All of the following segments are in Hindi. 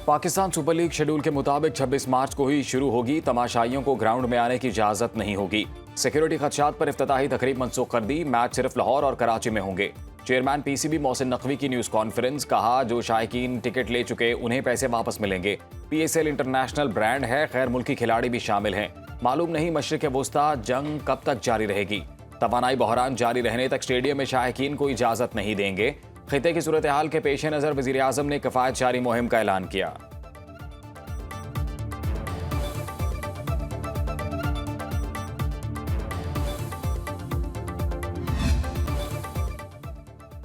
पाकिस्तान सुपर लीग शेड्यूल के मुताबिक 26 मार्च को ही शुरू होगी। तमाशाइयों को ग्राउंड में आने की इजाजत नहीं होगी। सिक्योरिटी खदशात पर इफ्तिताही तकरीब मनसूख कर दी। मैच सिर्फ लाहौर और कराची में होंगे। चेयरमैन पीसीबी मोहसिन नकवी की न्यूज कॉन्फ्रेंस। कहा, जो शायकीन टिकट ले चुके उन्हें पैसे वापस मिलेंगे। पीएसएल इंटरनेशनल ब्रांड है, गैर मुल्की खिलाड़ी भी शामिल हैं। मालूम नहीं मशरिक वुस्ता जंग कब तक जारी रहेगी। तवानाई बहरान जारी रहने तक स्टेडियम में शायकीन को इजाजत नहीं देंगे। खिते की सूरत हाल के पेश नजर वजीर आजम ने किफायत जारी मुहिम का ऐलान किया।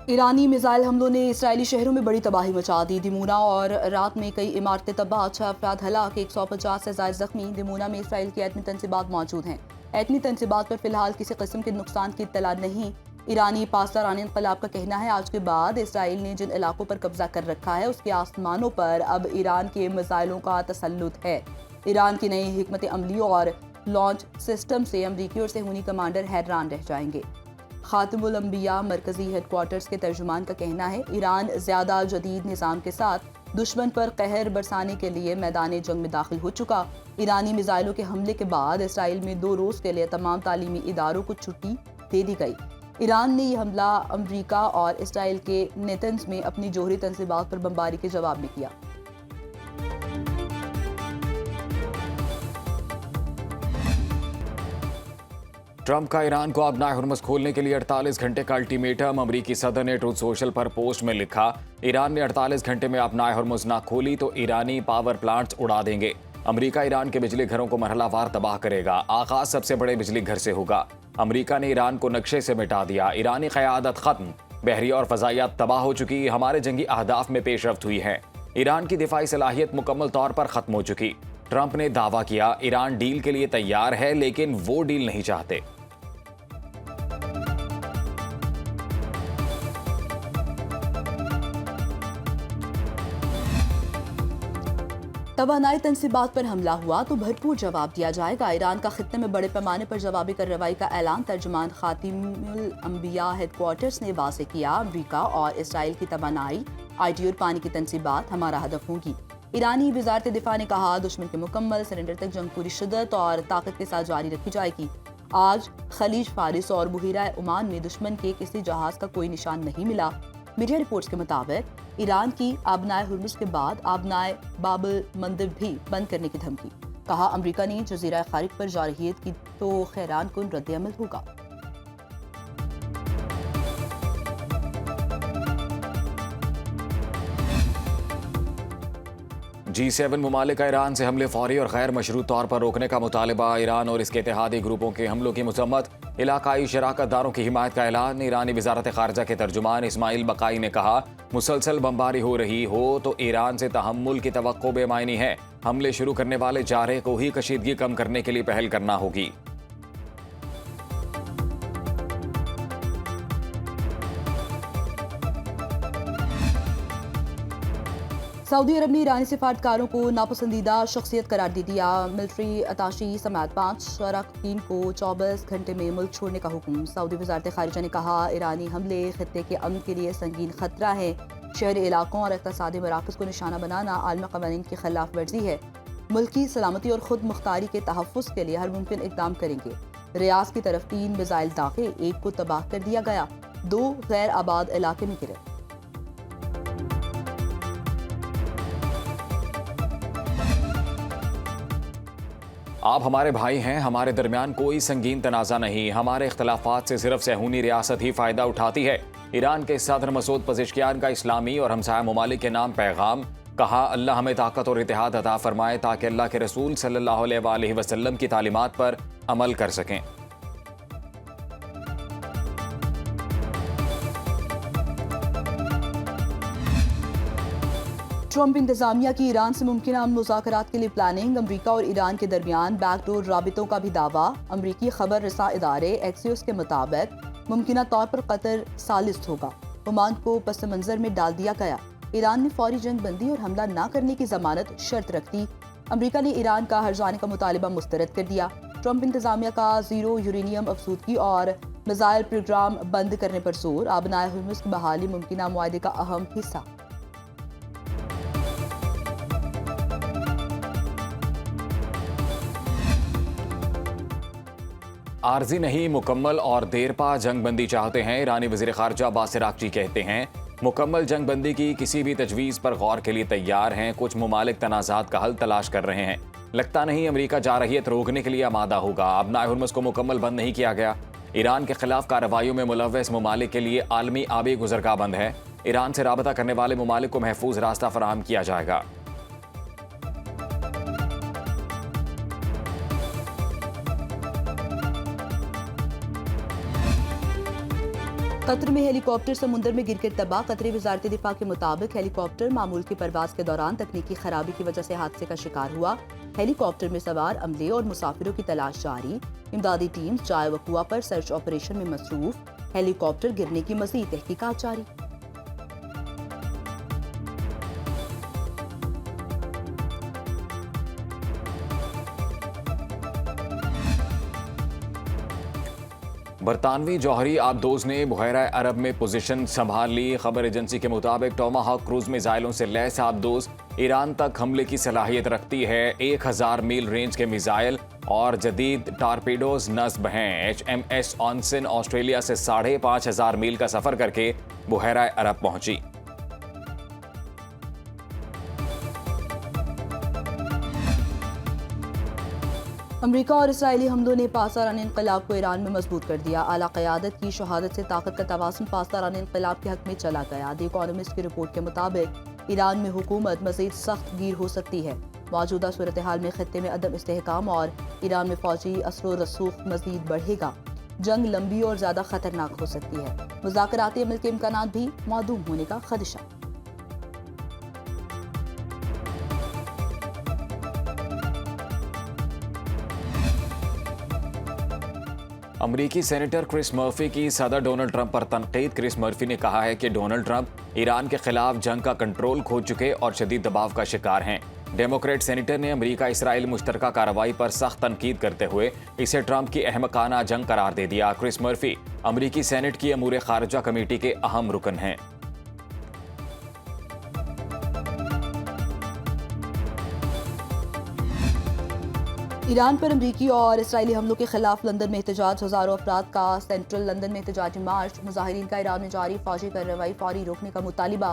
ईरानी मिसाइल हमलों ने इसराइली शहरों में बड़ी तबाही मचा दी। दिमोना और रात में कई इमारतें तबाह, 6 अफराद हलाक, 150 से ज्यादा जख्मी। दिमोना में इसराइल की एटमी तंसीबात मौजूद हैं। एटमी तंसीबात पर फिलहाल किसी किस्म के नुकसान की इत्तला नहीं। ईरानी पासदारान इनकलाब का कहना है, आज के बाद इसराइल ने जिन इलाकों पर कब्जा कर रखा है उसके आसमानों पर अब ईरान के मिसाइलों का तसल्लुत है। ईरान की नई हिकमत अमली और लॉन्च सिस्टम से अमरीकी और सेहूनी कमांडर हैरान रह जाएंगे। खातिमुल अंबिया मरकजी हेडक्वार्टर्स के तर्जुमान का कहना है, ईरान ज्यादा जदीद निज़ाम के साथ दुश्मन पर कहर बरसाने के लिए मैदान जंग में दाखिल हो चुका। ईरानी मिसाइलों के हमले के बाद इसराइल में 2 रोज के लिए तमाम तालीमी इदारों को छुट्टी दे दी गई। ईरान ने यह हमला अमरीका और इसराइल के नेतन्स में अपनी जोहरी तंसीबात पर बमबारी के जवाब में किया। ट्रंप का ईरान को अपना हुर्मुज़ खोलने के लिए 48 घंटे का अल्टीमेटम। अमरीकी सदर ने ट्रूथ सोशल पर पोस्ट में लिखा, ईरान ने 48 घंटे में अपना हुर्मुज़ ना खोली तो ईरानी पावर प्लांट्स उड़ा देंगे। अमरीका ईरान के बिजली घरों को मरहलावार तबाह करेगा। आगाज सबसे बड़े बिजली घर से होगा। अमरीका ने ईरान को नक्शे से मिटा दिया। ईरानी क़यादत खत्म। बहरिया और फ़ज़ाइयात तबाह हो चुकी। हमारे जंगी अहदाफ में पेशरफ्त हुई है। ईरान की दिफाई सलाहियत मुकम्मल तौर पर ख़त्म हो चुकी। ट्रंप ने दावा किया, ईरान डील के लिए तैयार है लेकिन वो डील नहीं चाहते। तवानाई तंसीबात पर हमला हुआ तो भरपूर जवाब दिया जाएगा। ईरान का खित्ते में बड़े पैमाने पर जवाबी कार्रवाई का ऐलान। तर्जुमान खातिमुल अंबिया हेडक्वार्टर्स ने वाज़ेह किया, अमरीका और इसराइल की तवानाई, आईटी और पानी की तंसीबात हमारा हदफ होगी। ईरानी वज़ारत दिफा ने कहा, दुश्मन के मुकम्मल सरेंडर तक जंग पूरी शिद्दत और ताकत के साथ जारी रखी जाएगी। आज खलीज फारिस और बुहीरा ओमान में दुश्मन के किसी जहाज का कोई निशान नहीं मिला। मीडिया रिपोर्ट्स के मुताबिक ईरान की आबनाए हुर्मुज़ के बाद आबनाए बाबल मंदिर भी बंद करने की धमकी। कहा, अमरीका ने जजीरा खारिक पर जारहियत की तो हैरान कुन रद्द-ए-अमल होगा। G7 मुमालिक का ईरान से हमले फौरी और गैर मशरूत तौर पर रोकने का मुतालबा। ईरान और इसके इत्तेहादी ग्रुपों के हमलों की मजम्मत। इलाकाई शराकतदारों की हिमायत का ऐलान। ईरानी वजारत खारजा के तर्जुमान इस्माइल बकाई ने कहा, मुसलसल बमबारी हो रही हो तो ईरान से तहम्मुल की तवक्को बेमायनी है। हमले शुरू करने वाले जारे को ही कशीदगी कम करने के लिए पहल करना होगी। सऊदी अरब ने ईरानी सिफारतकारों को नापसंदीदा शख्सियत करार दे दिया। मिलिट्री अताशी समेत 5 शराकीन को 24 घंटे में मुल्क छोड़ने का हुक्म। सऊदी वजारत खारिजा ने कहा, ईरानी हमले खित्ते के अमन के लिए संगीन खतरा है। शहरी इलाकों और इक़्तिसादी मराकज़ को निशाना बनाना आलमी क़वानीन की खिलाफ वर्जी है। मुल्क की सलामती और खुद मुख्तारी के तहफ़्फ़ुज़ के लिए हर मुमकिन इक़दाम करेंगे। रियाज की तरफ 3 मिसाइल दागे, 1 को तबाह कर दिया गया, 2 गैर आबाद इलाके में गिरे। आप हमारे भाई हैं, हमारे दरमियान कोई संगीन तनाज़ा नहीं। हमारे इख्तलाफात से सिर्फ सेहूनी रियासत ही फ़ायदा उठाती है। ईरान के सदर मसूद पज़ेश्कियान का इस्लामी और हमसाया ममालिक के नाम पैगाम। कहा, अल्लाह हमें ताकत और इत्तेहाद अता फरमाए ताकि अल्लाह के रसूल सल्लल्लाहु अलैहि वसल्लम की तालीमात पर अमल कर सकें। ट्रंप इंतजामिया की ईरान से मुमकिन मुज़ाकरात के लिए प्लानिंग। अमरीका और ईरान के दरमियान बैकडोर राबितों का भी दावा। अमरीकी खबर रसा इदारे एक्सियोस के मुताबिक मुमकिन तौर पर कतर सालिस होगा। ओमान को पस मंजर में डाल दिया गया। ईरान ने फौरी जंग बंदी और हमला न करने की जमानत शर्त रख दी। अमरीका ने ईरान का हर्जाने का मुतालबा मुस्तरद कर दिया। ट्रंप इंतजामिया का ज़ीरो यूरेनियम अफसूदगी और मिसाइल प्रोग्राम बंद करने पर जोर। आबनाए हुर्मुज़ की बहाली मुमकिन मुआहदे का अहम हिस्सा। आर्जी नहीं मुकम्मल और देरपा जंगबंदी चाहते हैं। ईरानी वज़ीर ख़ारजा बासिर आक़ची कहते हैं मुकम्मल जंगबंदी की किसी भी तजवीज़ पर गौर के लिए तैयार हैं। कुछ मुमालिक तनाज़ात का हल तलाश कर रहे हैं। लगता नहीं अमरीका जारहियत रोकने के लिए आमादा होगा। अपना हुर्मुज़ को मुकम्मल बंद नहीं किया गया। ईरान के खिलाफ कार्रवाइयों में मुलव्वस ममालिक के लिए आलमी आबी गुज़रगाह बंद है। ईरान से राबता करने वाले ममालिक को महफूज रास्ता फराहम किया जाएगा। कतर में हेलीकॉप्टर समुंदर में गिरकर तबाह। कतरी वजारत दिफा के मुताबिक हेलीकॉप्टर मामूल की परवाज के दौरान तकनीकी खराबी की वजह से हादसे का शिकार हुआ। हेलीकॉप्टर में सवार अमले और मुसाफिरों की तलाश जारी। इमदादी टीम्स जाए वकुआ पर सर्च ऑपरेशन में मसरूफ। हेलीकॉप्टर गिरने की मज़ीद तहकीकात जारी। बरतानवी जौहरी आबदोज ने बहरा अरब में पोजीशन संभाल ली। खबर एजेंसी के मुताबिक टोमाहॉक क्रूज मिसाइलों से लैस आबदोज ईरान तक हमले की सलाहियत रखती है। 1000 मील रेंज के मिसाइल और जदीद टारपीडोज नस्ब हैं। HMS ऑनसन ऑस्ट्रेलिया से 5500 मील का सफर करके बहरा अरब पहुंची। अमरीका और इसराइली हमलों ने पासदारान इनकलाब को ईरान में मजबूत कर दिया। आला क़यादत की शहादत से ताकत का तवाज़ुन पासदारान इनकलाब के हक में चला गया। द इकोनॉमिस्ट की रिपोर्ट के मुताबिक ईरान में हुकूमत मज़ीद सख्त गिर हो सकती है। मौजूदा सूरत हाल में खत्ते में अदम इस्तेहकाम और ईरान में फौजी असर व रसूख मज़ीद बढ़ेगा। जंग लंबी और ज़्यादा खतरनाक हो सकती है। मुज़ाकराती अमल के इम्कानात भी मौदूम होने का खदशा। अमरीकी सेनेटर क्रिस मर्फी की सदर डोनाल्ड ट्रंप पर तनकीद। क्रिस मर्फी ने कहा है कि डोनाल्ड ट्रंप ईरान के खिलाफ जंग का कंट्रोल खो चुके और शदीद दबाव का शिकार हैं। डेमोक्रेट सेनेटर ने अमरीका इसराइल मुश्तरका कार्रवाई पर सख्त तनकीद करते हुए इसे ट्रंप की अहमकाना जंग करार दे दिया। क्रिस मर्फी अमरीकी सेनेट की अमूर खारजा कमेटी के अहम रुकन हैं। ईरान पर अमरीकी और इसराइली हमलों के खिलाफ लंदन में एहतजाज। हज़ारों अफराद का सेंट्रल लंदन में एहतजाजी मार्च। मुजाहिरीन का ईरान में जारी फौजी कार्रवाई फौरी रोकने का मुतालिबा।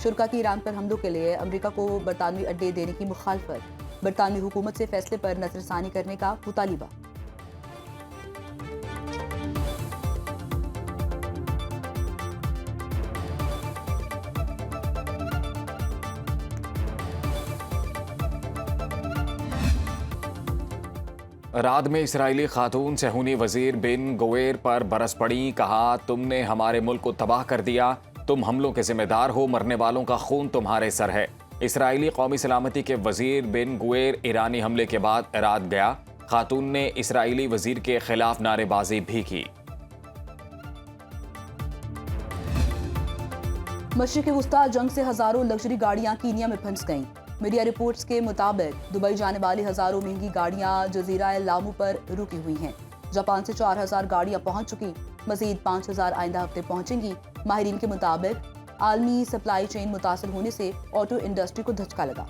शुरा की ईरान पर हमलों के लिए अमरीका को बरतानवी अड्डे देने की मुखालफत। बरतानवी हुकूमत से फैसले पर नजरसानी करने का मुतालिबा। रात में इसराइली खातून सेहूनी वजीर बिन गुवेर पर बरस पड़ी। कहा तुमने हमारे मुल्क को तबाह कर दिया, तुम हमलों के जिम्मेदार हो, मरने वालों का खून तुम्हारे सर है। इसराइली कौमी सलामती के वजीर बिन गुवेर ईरानी हमले के बाद इराक गया। खातून ने इसराइली वजीर के खिलाफ नारेबाजी भी की। मशरिक़ वुस्ता जंग से हजारों लग्जरी गाड़ियां कीनिया में फंस गईं। मीडिया रिपोर्ट्स के मुताबिक दुबई जाने वाली हजारों महंगी गाड़ियां जजीरा लामू पर रुकी हुई हैं। जापान से 4000 गाड़ियां पहुंच चुकी, मजीद 5000 आइंदा हफ्ते पहुंचेंगी। माहिरीन के मुताबिक आलमी सप्लाई चेन मुतासर होने से ऑटो इंडस्ट्री को धचका लगा।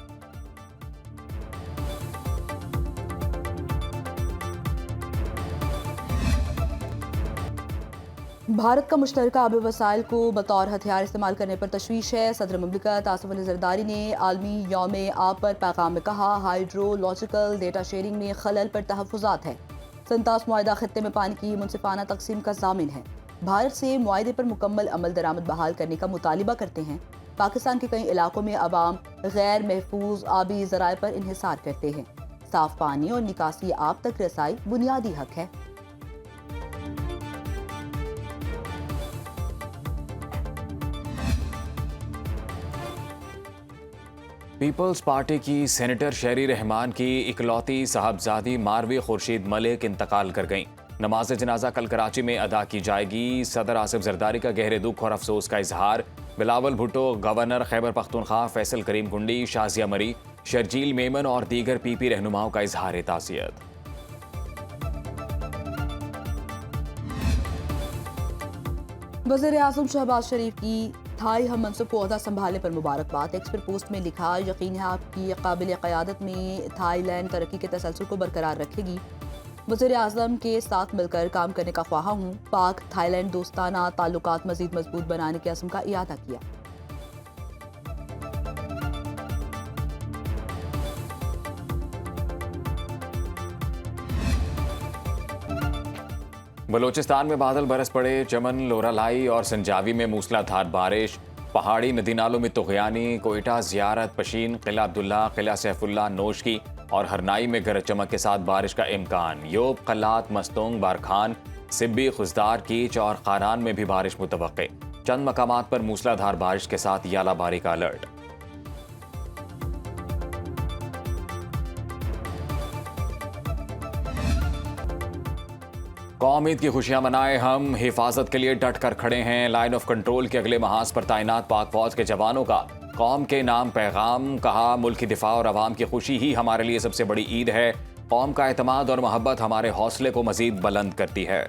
भारत का मुश्तरका आबी वसाइल को बतौर हथियार इस्तेमाल करने पर तशवीश है। सदर मुमलिकत आसिफ अली जरदारी ने आलमी यौम आब पर पैगाम में कहा हाइड्रोलॉजिकल डेटा शेयरिंग में खलल पर तहफ़्फ़ुज़ात है। संतास मुआहिदा खत्ते में पानी की मुनसिफाना तकसीम का ज़ामिन है। भारत से मुआहिदे पर मुकम्मल अमल दरामद बहाल करने का मुतालिबा करते हैं। पाकिस्तान के कई इलाकों में अवाम गैर महफूज आबी ज़राए पर इन्हिसार करते हैं। साफ पानी और निकासी आब तक रसाई बुनियादी हक है। पीपल्स पार्टी की सेनेटर शहरी रहमान की इकलौती साहबजादी मारवी खुर्शीद मलिक इंतकाल कर गईं। नमाज जनाजा कल कराची में अदा की जाएगी। सदर आसिफ जरदारी का गहरे दुख और अफसोस का इजहार। बिलावल भुट्टो, गवर्नर खैबर पख्तूनख्वा फैसल करीम कुंडी, शाजिया मरी, शर्जील मेमन और दीगर पीपी रहनुमाओं का इजहार ताज़ियत। वज़ीर आज़म शहबाज शरीफ की थाई हम मनसब को ओहदा संभालने पर मुबारकबाद। एक्स पर पोस्ट में लिखा यकीन है आपकी काबिल क़यादत में थाईलैंड तरक्की के तसलसल को बरकरार रखेगी। वज़ीर आज़म के साथ मिलकर काम करने का ख्वाहा हूँ। पाक थाईलैंड दोस्ताना ताल्लुकात मज़ीद मजबूत बनाने के अज़्म का इयादा किया। बलूचिस्तान में बादल बरस पड़े। चमन, लोरालाई और संजावी में मूसलाधार बारिश। पहाड़ी नदी नालों में तुगयानी। कोयटा, ज़ियारत, पशीन, किला अब्दुल्ला, किला सैफुल्ला, नोशकी और हरनाई में गरज चमक के साथ बारिश का इम्कान। योब, कल्लात, मस्तोंग, बारखान, सिब्बी, खुजदार, कीच और खारान में भी बारिश मुतवक्के। चंद मकामात पर मूसलाधार बारिश के साथ यालाबारी का अलर्ट। कौम ईद की खुशियां मनाए, हम हिफाजत के लिए डट कर खड़े हैं। लाइन ऑफ कंट्रोल के अगले महाज पर तैनात पाक फौज के जवानों का कौम के नाम पैगाम। कहा, मुल्क की दिफा और अवाम की खुशी ही हमारे लिए सबसे बड़ी ईद है। कौम का एतमाद और मोहब्बत हमारे हौसले को मजीद बुलंद करती है।